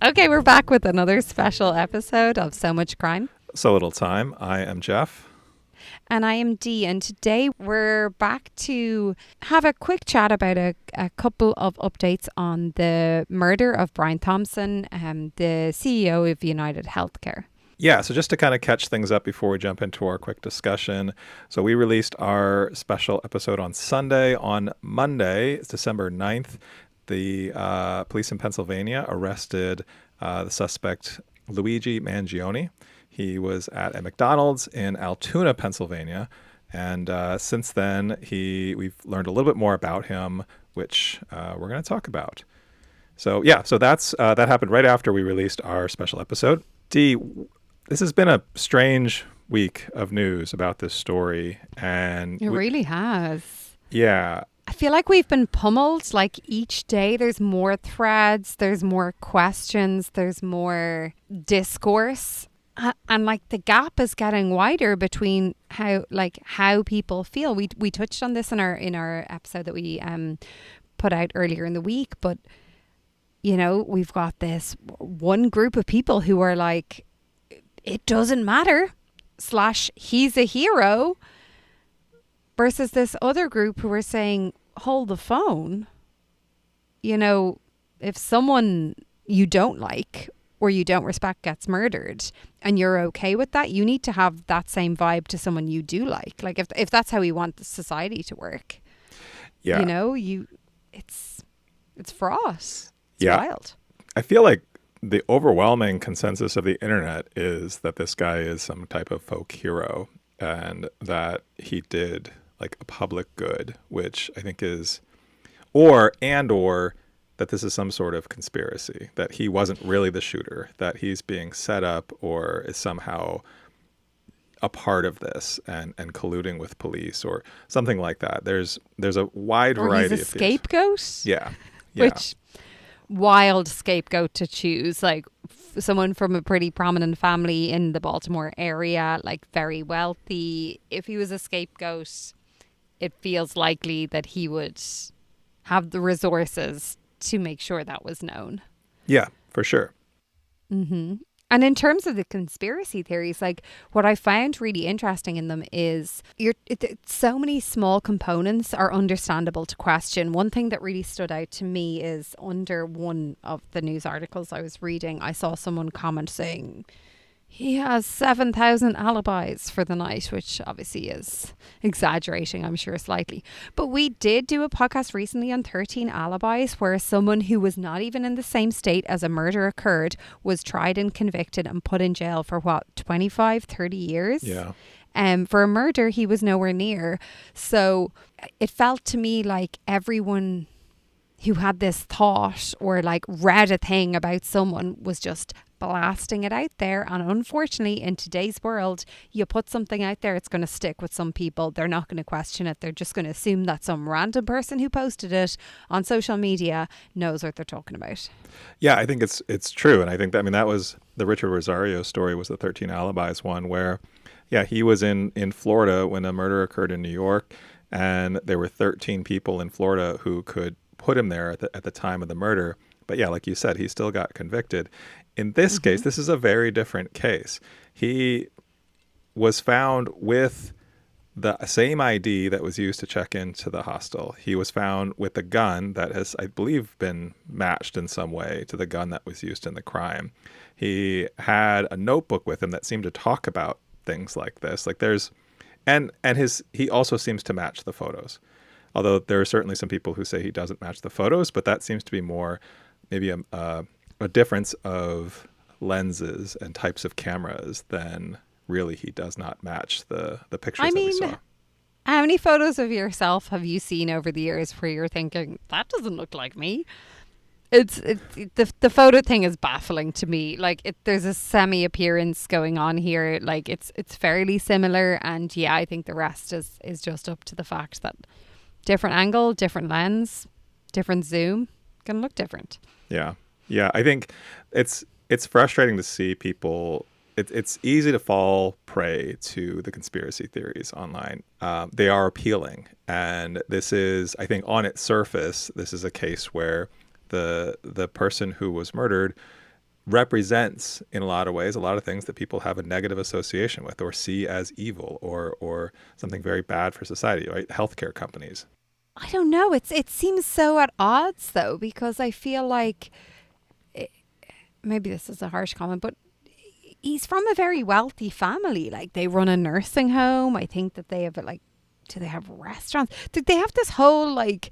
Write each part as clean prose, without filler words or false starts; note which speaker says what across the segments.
Speaker 1: Okay, we're back with another special episode of So Much Crime.
Speaker 2: So Little Time. I am Jeff.
Speaker 1: And I am Dee, and today we're back to have a quick chat about a couple of updates on the murder of Brian Thompson, the CEO of United Healthcare.
Speaker 2: Yeah, so just to kind of catch things up before we jump into our quick discussion. So we released our special episode on Sunday. On Monday, it's December 9th, the police in Pennsylvania arrested the suspect Luigi Mangione. He was at a McDonald's in Altoona, Pennsylvania. And since then, we've learned a little bit more about him, which we're going to talk about. So that's that happened right after we released our special episode. Dee, this has been a strange week of news about this story. And
Speaker 1: it really has.
Speaker 2: Yeah.
Speaker 1: I feel like we've been pummeled. Like each day there's more threads, there's more questions, there's more discourse. And like the gap is getting wider between how people feel. We touched on this in our episode that we put out earlier in the week, but you know, we've got this one group of people who are like, it doesn't matter / he's a hero, versus this other group who are saying, hold the phone. You know, if someone you don't like or you don't respect gets murdered and you're okay with that, you need to have that same vibe to someone you do like. Like if that's how we want the society to work.
Speaker 2: Yeah.
Speaker 1: You know, it's fraught. It's wild.
Speaker 2: I feel like the overwhelming consensus of the internet is that this guy is some type of folk hero and that he did like a public good, which I think is or that this is some sort of conspiracy, that he wasn't really the shooter, that he's being set up or is somehow a part of this and colluding with police or something like that. There's a wide variety
Speaker 1: of
Speaker 2: these.
Speaker 1: Scapegoat?
Speaker 2: Yeah.
Speaker 1: Which wild scapegoat to choose. Like someone from a pretty prominent family in the Baltimore area, like very wealthy. If he was a scapegoat, it feels likely that he would have the resources to make sure that was known.
Speaker 2: Yeah, for sure.
Speaker 1: Mm-hmm. And in terms of the conspiracy theories, like what I found really interesting in them is so many small components are understandable to question. One thing that really stood out to me is under one of the news articles I was reading, I saw someone comment saying he has 7,000 alibis for the night, which obviously is exaggerating, I'm sure, slightly. But we did do a podcast recently on 13 alibis where someone who was not even in the same state as a murder occurred was tried and convicted and put in jail for 25, 30 years?
Speaker 2: Yeah.
Speaker 1: For a murder he was nowhere near. So it felt to me like everyone who had this thought or like read a thing about someone was just blasting it out there. And unfortunately, in today's world, you put something out there, it's going to stick with some people. They're not going to question it. They're just going to assume that some random person who posted it on social media knows what they're talking about.
Speaker 2: Yeah, I think it's true. And I think that was the Richard Rosario story, was the 13 alibis one where, he was in Florida when a murder occurred in New York. And there were 13 people in Florida who could put him there at the time of the murder. But yeah, like you said, he still got convicted. In this case, this is a very different case. He was found with the same ID that was used to check into the hostel. He was found with a gun that has, I believe, been matched in some way to the gun that was used in the crime. He had a notebook with him that seemed to talk about things like this. Like he also seems to match the photos. Although there are certainly some people who say he doesn't match the photos, but that seems to be more maybe a difference of lenses and types of cameras than really he does not match the pictures that we saw.
Speaker 1: How many photos of yourself have you seen over the years where you're thinking, that doesn't look like me? The photo thing is baffling to me. Like there's a semi-appearance going on here. Like it's fairly similar. And I think the rest is just up to the fact that different angle, different lens, different zoom, can look different.
Speaker 2: Yeah, I think it's frustrating to see people. It's easy to fall prey to the conspiracy theories online. They are appealing, and this is, I think, on its surface, this is a case where the person who was murdered represents in a lot of ways a lot of things that people have a negative association with or see as evil or something very bad for society, right? Healthcare companies.
Speaker 1: I don't know. It seems so at odds though, because I feel like maybe this is a harsh comment, but he's from a very wealthy family. Like they run a nursing home. I think that they have like, do they have restaurants? They have this whole like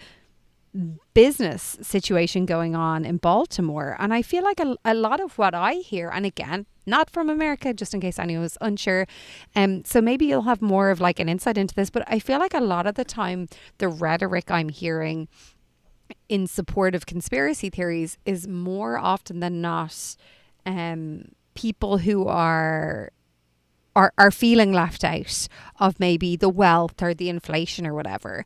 Speaker 1: business situation going on in Baltimore. And I feel like a lot of what I hear, and again, not from America, just in case anyone was unsure. So maybe you'll have more of like an insight into this, but I feel like a lot of the time, the rhetoric I'm hearing in support of conspiracy theories is more often than not, people who are feeling left out of maybe the wealth or the inflation or whatever.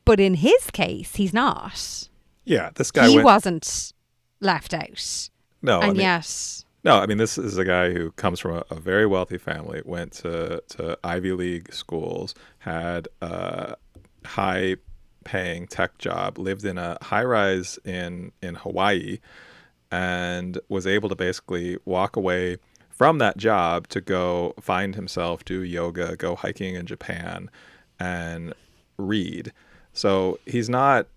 Speaker 1: But in his case, he's not.
Speaker 2: Yeah, this guy
Speaker 1: wasn't left out.
Speaker 2: No,
Speaker 1: and yet...
Speaker 2: No, I mean, this is a guy who comes from a very wealthy family, went to Ivy League schools, had a high-paying tech job, lived in a high-rise in Hawaii, and was able to basically walk away from that job to go find himself, do yoga, go hiking in Japan, and read. So he's not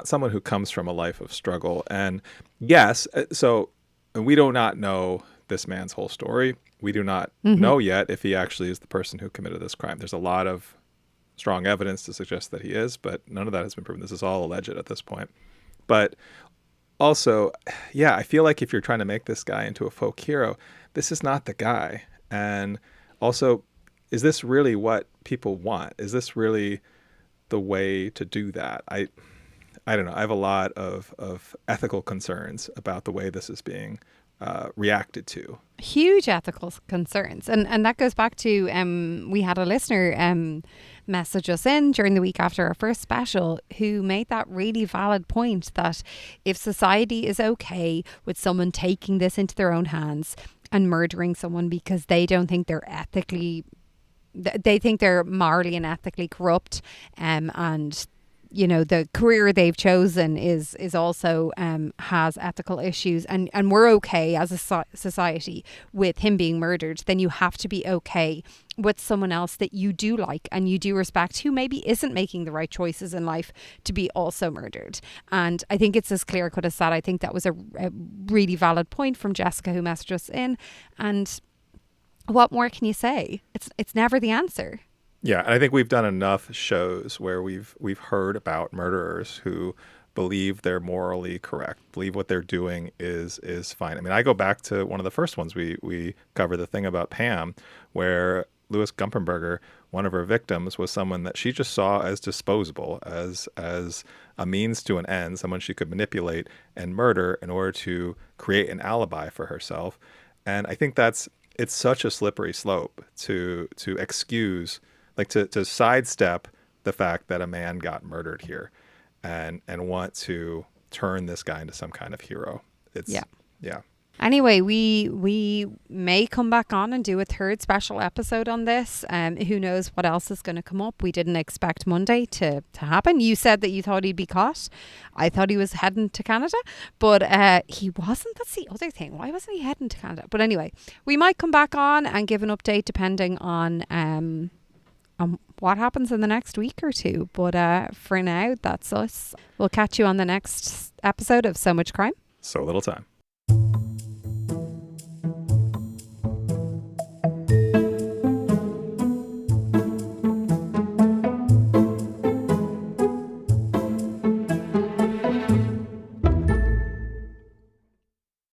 Speaker 2: someone who comes from a life of struggle. And yes, so we do not know this man's whole story. We do not know yet if he actually is the person who committed this crime. There's a lot of strong evidence to suggest that he is, but none of that has been proven. This is all alleged at this point. But also, yeah, I feel like if you're trying to make this guy into a folk hero, this is not the guy. And also, is this really what people want? Is this really the way to do that? I don't know. I have a lot of ethical concerns about the way this is being reacted to.
Speaker 1: Huge ethical concerns. And that goes back to, we had a listener message us in during the week after our first special who made that really valid point that if society is okay with someone taking this into their own hands and murdering someone because they don't think they're they think they're morally and ethically corrupt, and you know the career they've chosen is also has ethical issues, and we're okay as a society with him being murdered, then you have to be okay with someone else that you do like and you do respect who maybe isn't making the right choices in life to be also murdered. And I think it's as clear cut as that. I think that was a really valid point from Jessica who messaged us in. And what more can you say? It's never the answer.
Speaker 2: Yeah, and I think we've done enough shows where we've heard about murderers who believe they're morally correct, believe what they're doing is fine. I mean, I go back to one of the first ones we covered, the thing about Pam, where Louis Gumpenberger, one of her victims, was someone that she just saw as disposable, as a means to an end, someone she could manipulate and murder in order to create an alibi for herself. And I think it's such a slippery slope to excuse, like to sidestep the fact that a man got murdered here and want to turn this guy into some kind of hero. Yeah.
Speaker 1: Anyway, we may come back on and do a third special episode on this. Who knows what else is going to come up. We didn't expect Monday to happen. You said that you thought he'd be caught. I thought he was heading to Canada, but he wasn't. That's the other thing. Why wasn't he heading to Canada? But anyway, we might come back on and give an update depending on what happens in the next week or two. But for now, that's us. We'll catch you on the next episode of So Much Crime,
Speaker 2: So Little Time.